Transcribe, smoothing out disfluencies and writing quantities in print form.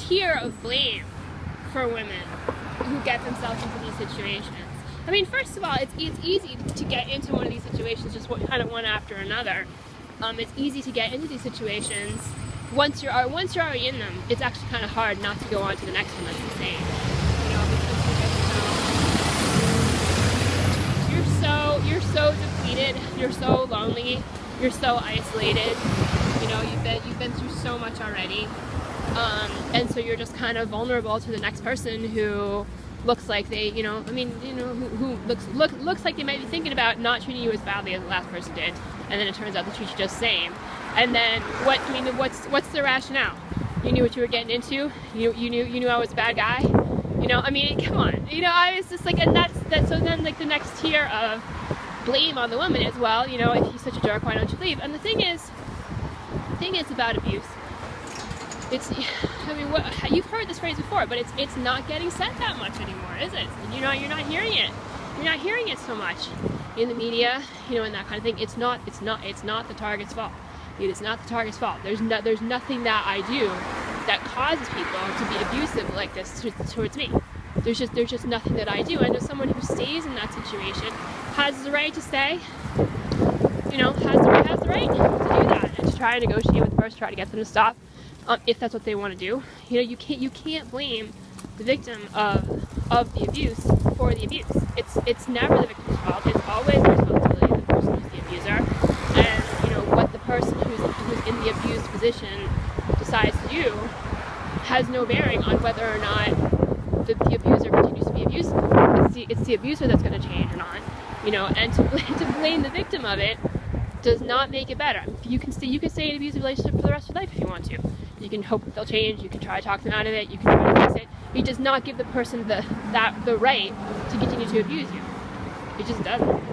tier of blame for women who get themselves into these situations. I mean, first of all, it's easy to get into one of these situations just kind of one after another. It's easy to get into these situations. Once you're already in them, it's actually kind of hard not to go on to the next one that's the same. You know, because you're so depleted, you're so lonely, you're so isolated. You know, you've been through so much already, and so you're just kind of vulnerable to the next person who looks like they, who looks like they might be thinking about not treating you as badly as the last person did, and then it turns out they treat you just the same. And then what's the rationale? You knew what you were getting into. You knew I was a bad guy. You know, I mean, come on. You know, I was just like, and that's so then like the next tier of blame on the woman is, well, you know, if he's such a jerk, why don't you leave? And the thing is about abuse. It's, I mean, you've heard this phrase before, but it's not getting said that much anymore, is it? You're not hearing it. You're not hearing it so much in the media, you know, and that kind of thing. It's not the target's fault. It is not the target's fault. There's nothing that I do that causes people to be abusive like this towards me. There's just nothing that I do. I know someone who stays in that situation has the right to stay. You know, has the right to do that and to try and negotiate with the person, try to get them to stop, if that's what they want to do. You know, you can't blame the victim of the abuse for the abuse. It's never the victim's fault. It's always the responsibility of the person who's the abuser. And you know what the person who's in the abused position decides to do has no bearing on whether or not the abuser continues to be abusive. It's the abuser that's going to change or not. You know, and to blame the victim of it does not make it better. You can stay in an abusive relationship for the rest of your life if you want to. You can hope that they'll change. You can try to talk them out of it. You can try to fix it. It does not give the person the right to continue to abuse you. It just doesn't.